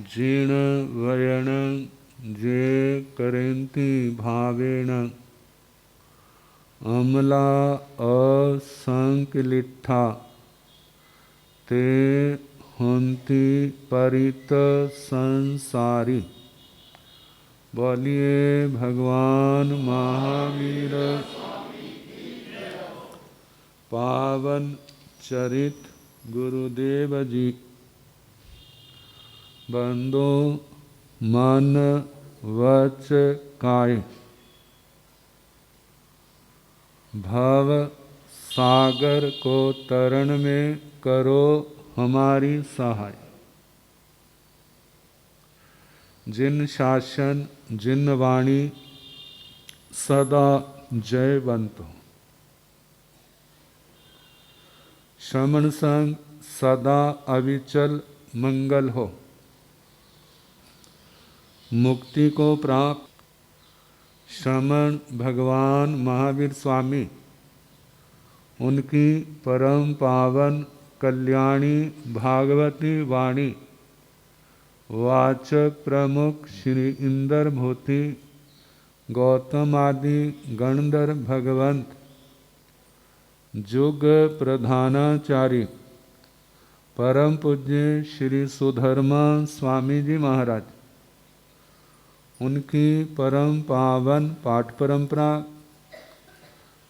जीर्ण वयण जे करेंति भावेण अमला असंकलिठा ते हंति परित संसारी। बोलिए भगवान महावीर पावन चरित गुरुदेव जी। बंदो मन वच काय भव सागर को तरण में करो हमारी सहाय। जिन शासन जिन वाणी सदा जयवंत हो। श्रमण संग सदा अविचल मंगल हो। मुक्ति को प्राप्त श्रमण भगवान महावीर स्वामी उनकी परम पावन कल्याणी भागवती वाणी वाचक प्रमुख श्री इंद्र भूति गौतम आदि गणधर भगवंत जुग प्रधानाचार्य परम पूज्य श्री सुधर्मा स्वामी जी महाराज उनकी परम पावन पाठ परंपरा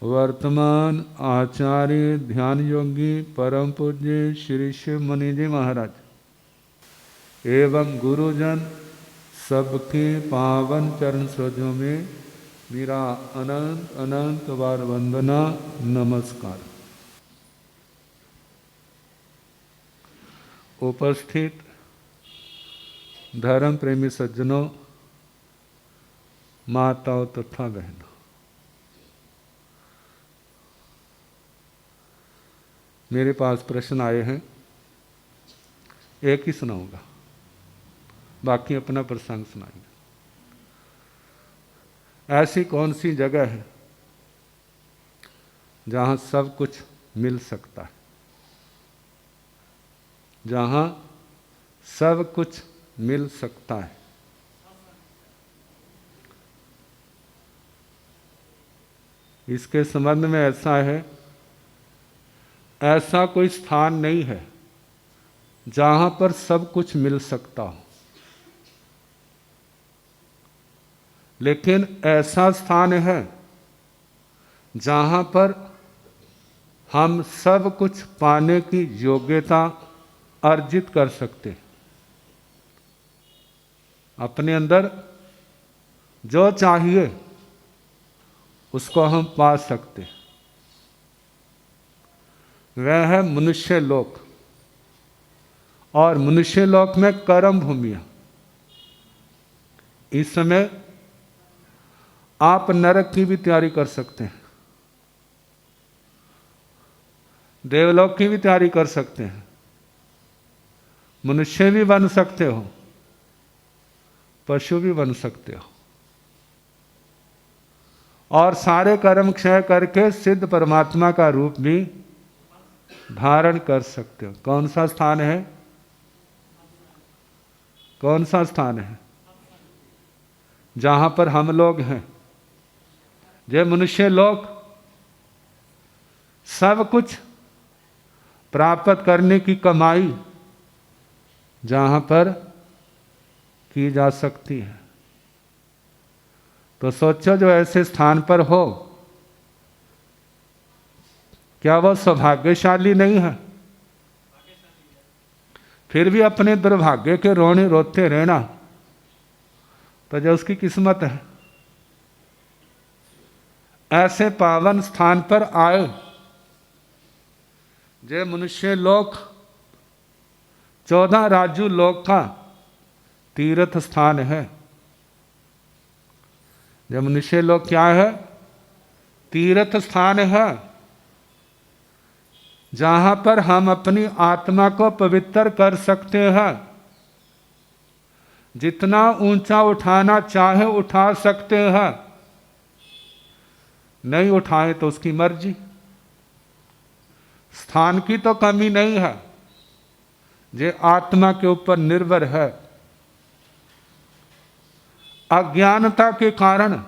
वर्तमान आचार्य ध्यान योगी परम पूज्य श्री शिव मुनि जी महाराज एवं गुरुजन सबके पावन चरण सरोजों में मेरा अनंत अनंत बार वंदना नमस्कार। उपस्थित धर्म प्रेमी सज्जनों, माताओं तथा बहनों, मेरे पास प्रश्न आए हैं, एक ही सुनाऊंगा, बाकी अपना प्रसंग सुनाएंगे। ऐसी कौन सी जगह है जहां सब कुछ मिल सकता है, जहां सब कुछ मिल सकता है? इसके संबंध में ऐसा है, ऐसा कोई स्थान नहीं है जहां पर सब कुछ मिल सकता हो, लेकिन ऐसा स्थान है जहां पर हम सब कुछ पाने की योग्यता अर्जित कर सकते। अपने अंदर जो चाहिए उसको हम पा सकते। वह है मनुष्य लोक, और मनुष्य लोक में कर्म भूमियां। इस समय आप नरक की भी तैयारी कर सकते हैं, देवलोक की भी तैयारी कर सकते हैं, मनुष्य भी बन सकते हो, पशु भी बन सकते हो, और सारे कर्म क्षय करके सिद्ध परमात्मा का रूप भी धारण कर सकते हो। कौन सा स्थान है? कौन सा स्थान है जहां पर हम लोग हैं? जो मनुष्य लोग सब कुछ प्राप्त करने की कमाई जहां पर की जा सकती है। तो सोचो, जो ऐसे स्थान पर हो, क्या वह सौभाग्यशाली नहीं है? फिर भी अपने दुर्भाग्य के रोने रोते रहना, तो जो उसकी किस्मत है। ऐसे पावन स्थान पर आए, जो मनुष्य लोक 14 राजू लोक का तीर्थ स्थान है। जो मनुष्य लोक क्या है? तीर्थ स्थान है, जहां पर हम अपनी आत्मा को पवित्र कर सकते हैं। जितना ऊंचा उठाना चाहे उठा सकते हैं, नहीं उठाए तो उसकी मर्जी। स्थान की तो कमी नहीं है, जो आत्मा के ऊपर निर्भर है अज्ञानता के कारण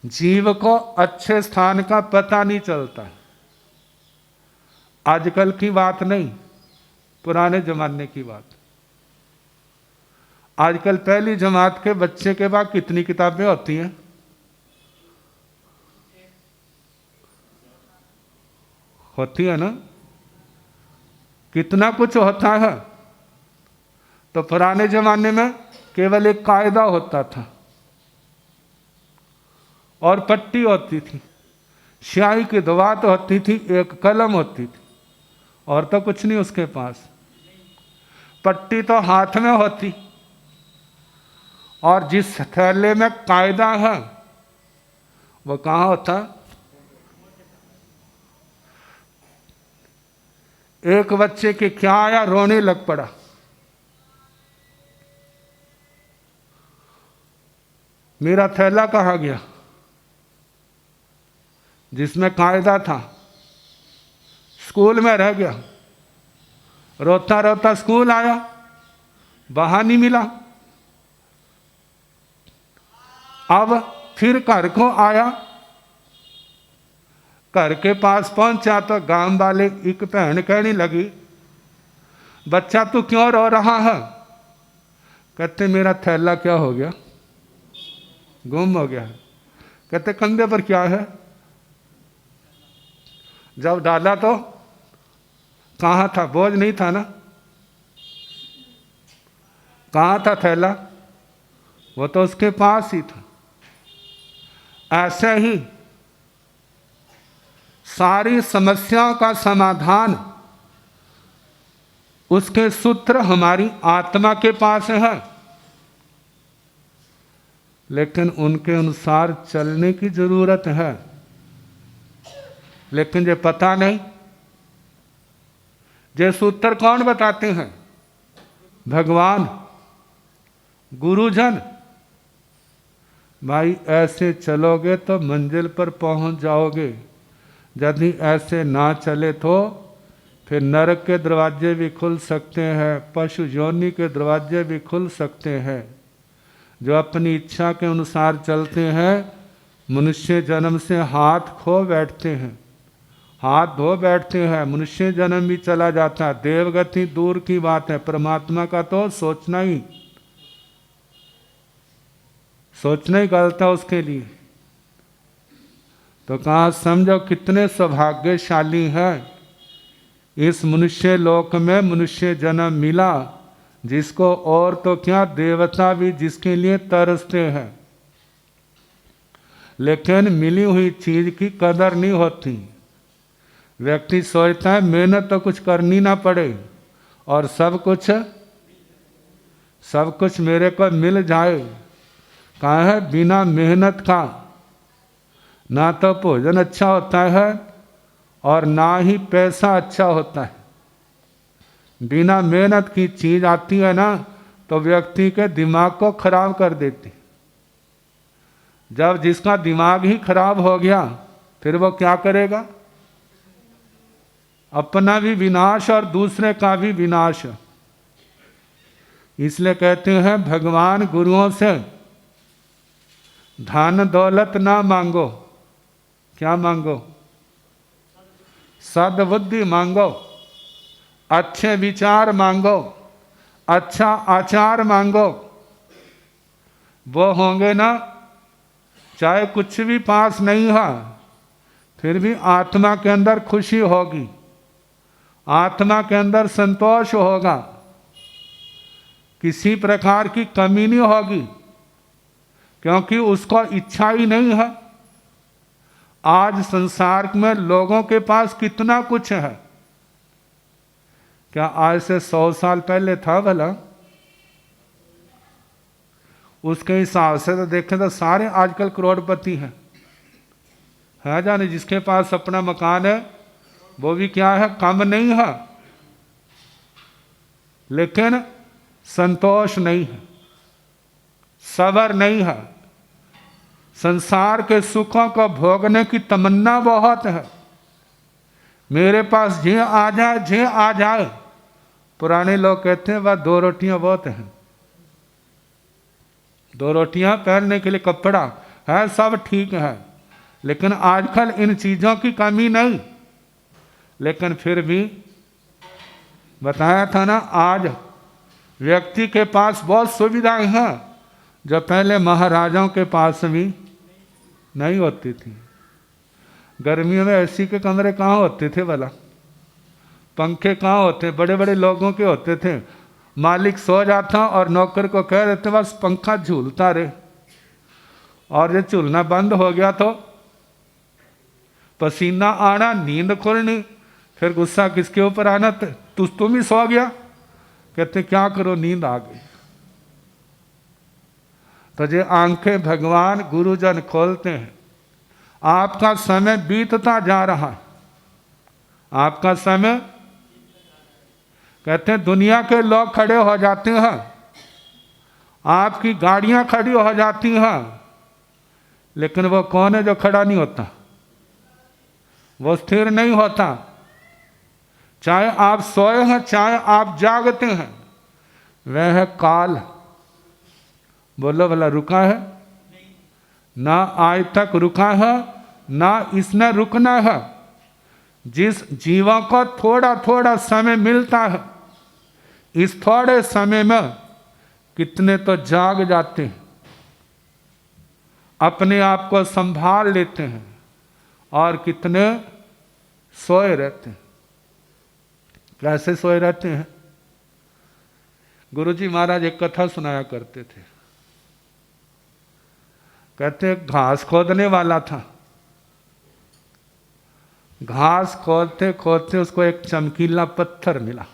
जीव को अच्छे स्थान का पता नहीं चलता। आजकल की बात नहीं, पुराने जमाने की बात। आजकल पहली जमात के बच्चे के पास कितनी किताबें होती हैं? होती है ना? कितना कुछ होता है। तो पुराने जमाने में केवल एक कायदा होता था और पट्टी होती थी, स्याही की दवात होती थी, एक कलम होती थी, और तो कुछ नहीं उसके पास। पट्टी तो हाथ में होती, और जिस थैले में कायदा है वो कहाँ होता? एक बच्चे के क्या आया, रोने लग पड़ा। मेरा थैला कहाँ गया जिसमें कायदा था? स्कूल में रह गया। रोता रोता स्कूल आया, वहां नहीं मिला। अब फिर घर को आया, घर के पास पहुंचा तो गांव वाले एक बहन कहने लगी, बच्चा तू क्यों रो रहा है? कहते मेरा थैला क्या हो गया, गुम हो गया है। कहते कंधे पर क्या है? जब डाला तो कहाँ था? बोझ नहीं था ना, कहाँ था थैला? वो तो उसके पास ही था। ऐसे ही सारी समस्याओं का समाधान, उसके सूत्र हमारी आत्मा के पास है, लेकिन उनके अनुसार चलने की जरूरत है। लेकिन ये पता नहीं। ये सूत्र कौन बताते हैं? भगवान, गुरुजन। भाई ऐसे चलोगे तो मंजिल पर पहुंच जाओगे, यदि ऐसे ना चले तो फिर नरक के दरवाजे भी खुल सकते हैं, पशु योनि के दरवाजे भी खुल सकते हैं। जो अपनी इच्छा के अनुसार चलते हैं, मनुष्य जन्म से हाथ खो बैठते हैं, हाथ धो बैठते हैं, मनुष्य जन्म भी चला जाता है। देवगति दूर की बात है, परमात्मा का तो सोचना ही गलता उसके लिए। तो कहा समझो कितने सौभाग्यशाली हैं, इस मनुष्य लोक में मनुष्य जन्म मिला, जिसको और तो क्या देवता भी जिसके लिए तरसते हैं। लेकिन मिली हुई चीज की कदर नहीं होती। व्यक्ति सोचता है मेहनत तो कुछ करनी ना पड़े और सब कुछ मेरे को मिल जाए। कहा है बिना मेहनत का ना तो भोजन अच्छा होता है और ना ही पैसा अच्छा होता है। बिना मेहनत की चीज आती है ना तो व्यक्ति के दिमाग को खराब कर देती। जब जिसका दिमाग ही खराब हो गया फिर वो क्या करेगा? अपना भी विनाश और दूसरे का भी विनाश। इसलिए कहते हैं भगवान गुरुओं से धन दौलत ना मांगो। क्या मांगो? सद्बुद्धि मांगो, अच्छे विचार मांगो, अच्छा आचार मांगो। वो होंगे ना, चाहे कुछ भी पास नहीं है फिर भी आत्मा के अंदर खुशी होगी, आत्मा के अंदर संतोष होगा, किसी प्रकार की कमी नहीं होगी, क्योंकि उसको इच्छा ही नहीं है। आज संसार में लोगों के पास कितना कुछ है, क्या आज से 100 साल पहले था भला? उसके हिसाब से तो देखें तो सारे आजकल करोड़पति हैं। है जाने जिसके पास अपना मकान है वो भी क्या है, कम नहीं है, लेकिन संतोष नहीं है, सबर नहीं है, संसार के सुखों को भोगने की तमन्ना बहुत है। मेरे पास जे आ जाए, जे आ जाए। पुराने लोग कहते हैं वह 2 रोटियां बहुत हैं। 2 रोटियां, पहनने के लिए कपड़ा है, सब ठीक है, लेकिन आजकल इन चीज़ों की कमी नहीं। लेकिन फिर भी बताया था ना, आज व्यक्ति के पास बहुत सुविधाएं हैं जो पहले महाराजाओं के पास भी नहीं होती थी। गर्मियों में एसी के कमरे कहाँ होते थे भला? पंखे कहाँ होते? बड़े बड़े लोगों के होते थे। मालिक सो जाता और नौकर को कह देते बस पंखा झूलता रहे, और जब झूलना बंद हो गया तो पसीना आना, नींद खुलनी, फिर गुस्सा किसके ऊपर आना? तुम ही सो गया। कहते क्या करो, नींद आ गई। तो ये आंखें भगवान गुरुजन खोलते हैं। आपका समय बीतता जा रहा है, आपका समय, कहते हैं दुनिया के लोग खड़े हो जाते हैं, आपकी गाड़ियां खड़ी हो जाती हैं, लेकिन वो कौन है जो खड़ा नहीं होता? वो स्थिर नहीं होता। चाहे आप सोए हैं, चाहे आप जागते हैं, वह है काल। बोलो भला, रुका है ना? आज तक रुका है ना इसने रुकना है। जिस जीवा को थोड़ा थोड़ा समय मिलता है, इस थोड़े समय में कितने तो जाग जाते हैं, अपने आप को संभाल लेते हैं, और कितने सोए रहते हैं। कैसे सोए रहते हैं? गुरुजी महाराज एक कथा सुनाया करते थे। कहते घास खोदने वाला था, घास खोदते खोदते उसको एक चमकीला पत्थर मिला।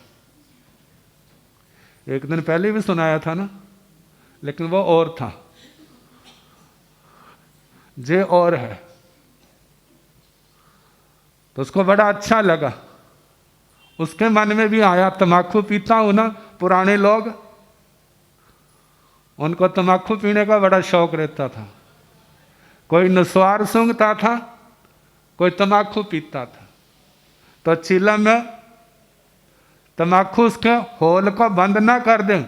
एक दिन पहले भी सुनाया था ना, लेकिन वो और था, जे और है। तो उसको बड़ा अच्छा लगा। उसके मन में भी आया, तम्बाकू पीता हूं ना, पुराने लोग, उनको तम्बाकू पीने का बड़ा शौक रहता था। कोई नस्वार सूंघता था, कोई तम्बाकू पीता था। तो चिलम में तम्बाकू उसके होल को बंद ना कर दें,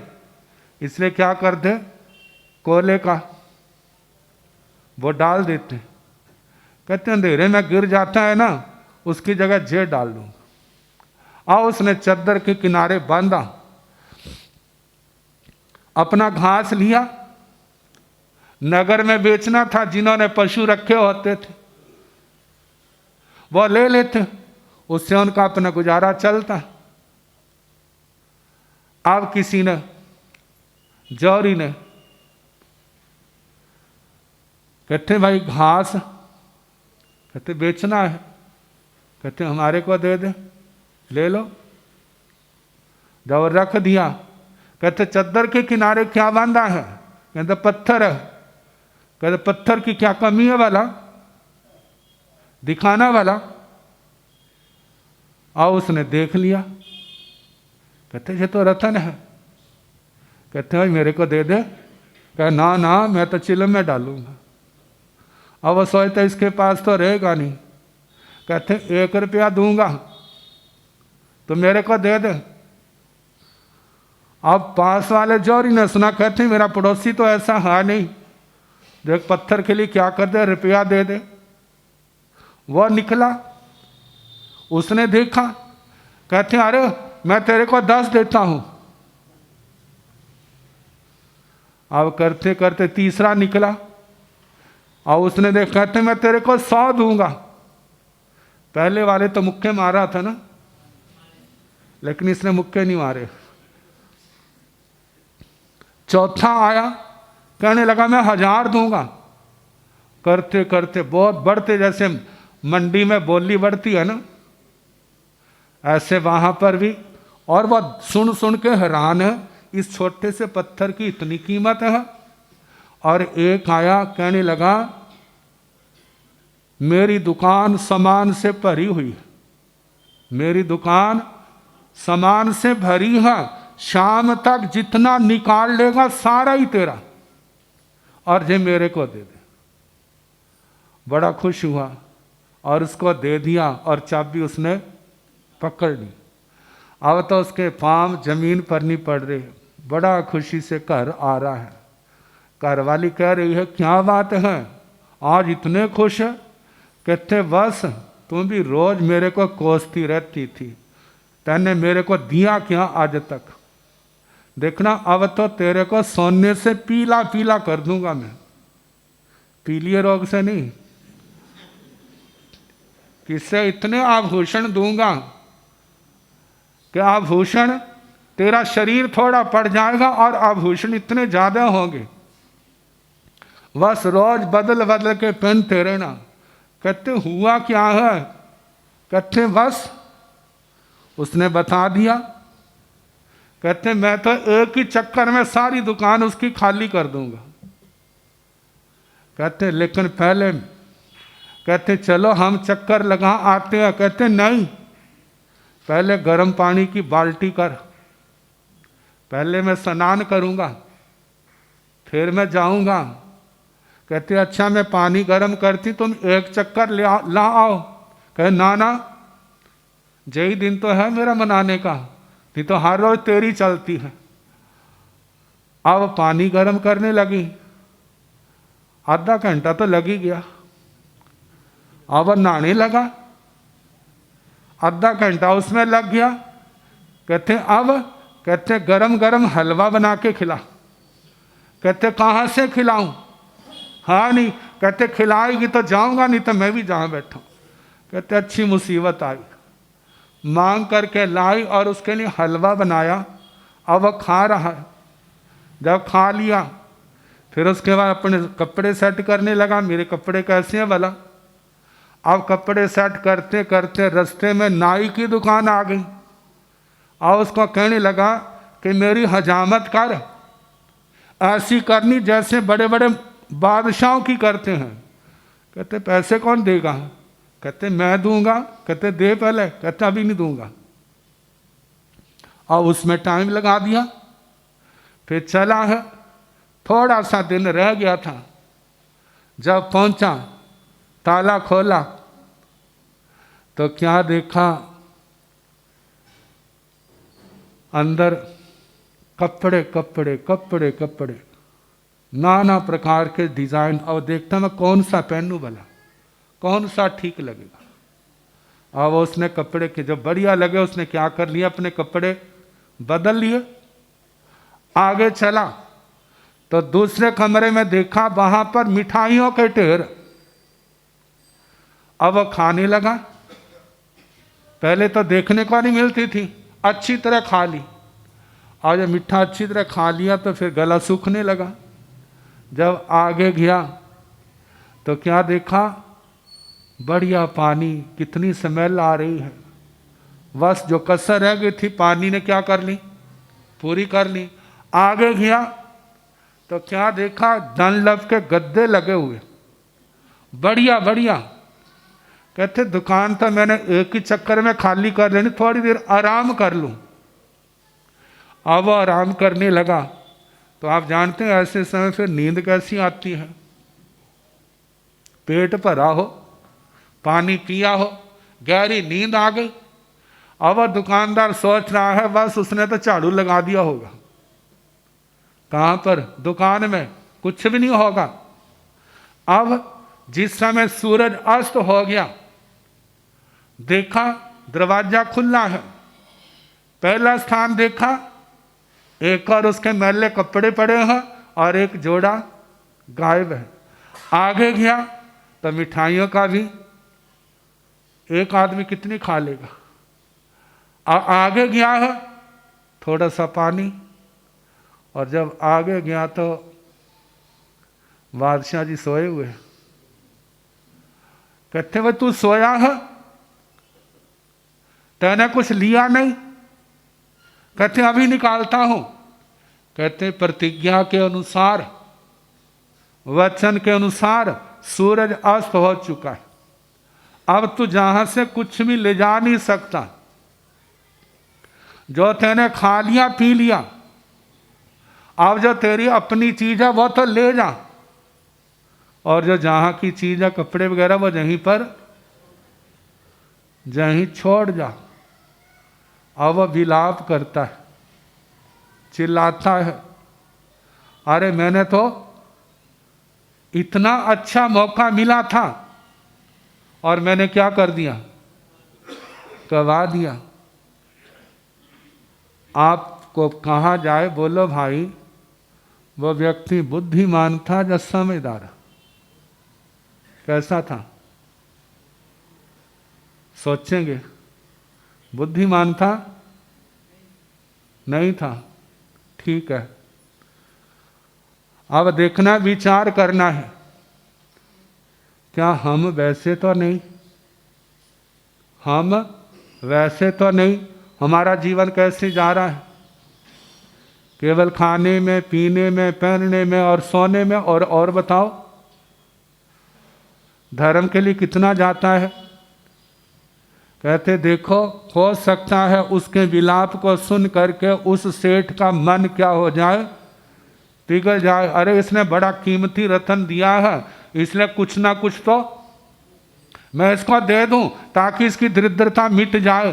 इसलिए क्या कर दे, कोयले का वो डाल देते। कहते अंधेरे में गिर जाता है ना, उसकी जगह जे डाल दूंगा। और उसने चद्दर के किनारे बांधा, अपना घास लिया, नगर में बेचना था, जिन्होंने पशु रखे होते थे वो ले लेते, उससे उनका अपना गुजारा चलता। अब किसी ने, जौहरी ने, कहते भाई घास, कहते बेचना है, कहते हमारे को दे दे, ले लो। जब रख दिया, कहते चद्दर के किनारे क्या बांधा है? कहते पत्थर है। कहते पत्थर की क्या कमी है वाला, दिखाना वाला। और उसने देख लिया, कहते ये तो रतन है। कहते भाई मेरे को दे दे। कहे ना ना, मैं तो चिलम में डालूंगा। अब वो सोचते इसके पास तो रहेगा नहीं। कहते 1 रुपया दूंगा तो मेरे को दे दे। अब पास वाले जौहरी ने सुना, कहते मेरा पड़ोसी तो ऐसा है नहीं जो एक पत्थर के लिए क्या कर दे, रुपया दे दे। वो निकला, उसने देखा, कहते अरे मैं तेरे को 10 देता हूं। अब करते करते तीसरा निकला, और उसने देख, कहते मैं तेरे को 100 दूंगा। पहले वाले तो मुक्के मारा था ना, लेकिन इसने मुक्के नहीं मारे। चौथा आया, कहने लगा मैं 1000 दूंगा। करते करते बहुत बढ़ते, जैसे मंडी में बोली बढ़ती है ना, ऐसे वहां पर भी। और वह सुन सुन के हैरान है, इस छोटे से पत्थर की इतनी कीमत है। और एक आया, कहने लगा मेरी दुकान सामान से भरी हुई है, मेरी दुकान सामान से भरी है, शाम तक जितना निकाल लेगा सारा ही तेरा, और ये मेरे को दे दे। बड़ा खुश हुआ और उसको दे दिया, और चाबी उसने पकड़ ली। अब तो उसके पांव जमीन पर नहीं पड़ रहे, बड़ा खुशी से घर आ रहा है। घरवाली कह रही है क्या बात है, आज इतने खुश है? कहते बस तुम भी रोज मेरे को कोसती रहती थी, तैने मेरे को दिया क्या आज तक? देखना अब तो तेरे को सोने से पीला पीला कर दूंगा मैं, पीलिए रोग से नहीं, किससे इतने आभूषण दूंगा कि आभूषण तेरा शरीर थोड़ा पड़ जाएगा और आभूषण इतने ज्यादा होंगे, बस रोज बदल बदल के पहनते रहना। कहते हुआ क्या है? कहते बस उसने बता दिया। कहते मैं तो एक ही चक्कर में सारी दुकान उसकी खाली कर दूंगा। कहते लेकिन पहले, कहते चलो हम चक्कर लगा आते हैं। कहते नहीं, पहले गर्म पानी की बाल्टी कर, पहले मैं स्नान करूंगा फिर मैं जाऊंगा। कहते अच्छा मैं पानी गर्म करती, तुम एक चक्कर ला आओ। कहे ना ना, यही दिन तो है मेरा मनाने का, नहीं तो हर रोज तेरी चलती है। अब पानी गर्म करने लगी, आधा घंटा तो लग ही गया। अब नहाने लगा, आधा घंटा उसमें लग गया। कहते अब, कहते गरम गरम हलवा बना के खिला। कहते कहाँ से खिलाऊं? हाँ नहीं, कहते खिलाएगी तो जाऊंगा, नहीं तो मैं भी जहाँ बैठा। कहते अच्छी मुसीबत आई, मांग करके लाई और उसके लिए हलवा बनाया। अब वह खा रहा है। जब खा लिया फिर उसके बाद अपने कपड़े सेट करने लगा। मेरे कपड़े कैसे हैं भला? अब कपड़े सेट करते करते रास्ते में नाई की दुकान आ गई और उसको कहने लगा कि मेरी हजामत कर, ऐसी करनी जैसे बड़े बड़े बादशाहों की करते हैं। कहते पैसे कौन देगा? कहते मैं दूंगा। कहते दे पहले। कहते अभी नहीं दूंगा। और उसमें टाइम लगा दिया। फिर चला है, थोड़ा सा दिन रह गया था। जब पहुंचा, ताला खोला तो क्या देखा, अंदर कपड़े कपड़े कपड़े कपड़े, नाना प्रकार के डिजाइन। और देखता मैं कौन सा पहनूं भला, कौन सा ठीक लगेगा। अब उसने कपड़े के जो बढ़िया लगे उसने क्या कर लिया, अपने कपड़े बदल लिए। आगे चला तो दूसरे कमरे में देखा, वहां पर मिठाइयों के ढेर। अब वो खाने लगा। पहले तो देखने को नहीं मिलती थी, अच्छी तरह खा ली। और जब मीठा अच्छी तरह खा लिया तो फिर गला सूखने लगा। जब आगे गया तो क्या देखा, बढ़िया पानी, कितनी स्मेल आ रही है। बस जो कसर रह गई थी पानी ने क्या कर ली, पूरी कर ली। आगे गया तो क्या देखा, डनलप के गद्दे लगे हुए, बढ़िया बढ़िया। कहते दुकान तो मैंने एक ही चक्कर में खाली कर लेनी, थोड़ी देर आराम कर लूं। अब वो आराम करने लगा तो आप जानते हैं ऐसे समय फिर नींद कैसी आती है। पेट भरा हो, पानी पिया हो, गहरी नींद आ गई। अब वो दुकानदार सोच रहा है बस उसने तो झाड़ू लगा दिया होगा। कहाँ पर? दुकान में कुछ भी नहीं होगा। अब जिस समय सूरज अस्त हो गया, देखा दरवाजा खुला है। पहला स्थान देखा, एक और उसके मैले कपड़े पड़े हैं और एक जोड़ा गायब है। आगे गया तो मिठाइयों का भी, एक आदमी कितनी खा लेगा। आगे गया है, थोड़ा सा पानी। और जब आगे गया तो बादशाह जी सोए हुए। कहते भाई तू सोया है, तैने कुछ लिया नहीं? कहते अभी निकालता हूं। कहते प्रतिज्ञा के अनुसार, वचन के अनुसार सूरज अस्त हो चुका है। अब तू जहां से कुछ भी ले जा नहीं सकता। जो तैने खा लिया पी लिया, अब जो तेरी अपनी चीज है वो तो ले जा, और जो जहां की चीज है कपड़े वगैरह वो यहीं पर यहीं छोड़ जा। अब वह विलाप करता है, चिल्लाता है, अरे मैंने तो इतना अच्छा मौका मिला था और मैंने क्या कर दिया, गवा दिया। आपको कहा जाए, बोलो भाई वो व्यक्ति बुद्धिमान था या समझदार? कैसा था? सोचेंगे, बुद्धिमान था? नहीं था। ठीक है, अब देखना, विचार करना है, क्या हम वैसे तो नहीं, हम वैसे तो नहीं, हमारा जीवन कैसे जा रहा है? केवल खाने में, पीने में, पहनने में और सोने में। और बताओ, धर्म के लिए कितना जाता है? कहते देखो, हो सकता है उसके विलाप को सुन करके उस सेठ का मन क्या हो जाए, पिघल जाए। अरे इसने बड़ा कीमती रत्न दिया है, इसलिए कुछ ना कुछ तो मैं इसको दे दूं ताकि इसकी दरिद्रता मिट जाए।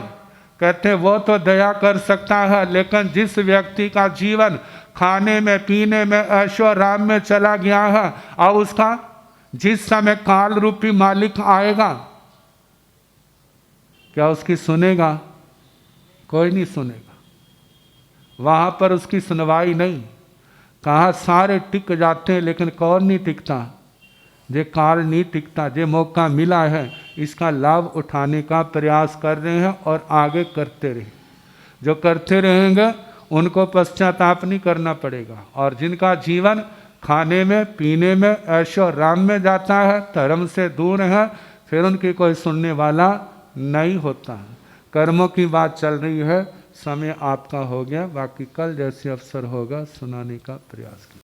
कहते वो तो दया कर सकता है, लेकिन जिस व्यक्ति का जीवन खाने में, पीने में, ऐशो आराम में चला गया है, और उसका जिस समय काल रूपी मालिक आएगा, क्या उसकी सुनेगा? कोई नहीं सुनेगा। वहाँ पर उसकी सुनवाई नहीं। कहाँ सारे टिक जाते हैं, लेकिन कौन नहीं टिकता? जे काल नहीं टिकता। जे मौका मिला है, इसका लाभ उठाने का प्रयास कर रहे हैं और आगे करते रहे। जो करते रहेंगे उनको पश्चाताप नहीं करना पड़ेगा। और जिनका जीवन खाने में, पीने में, ऐशो आराम में जाता है, धर्म से दूर है, फिर उनकी कोई सुनने वाला नहीं होता है। कर्मों की बात चल रही है। समय आपका हो गया, बाकी कल जैसे अवसर होगा सुनाने का प्रयास कीजिए।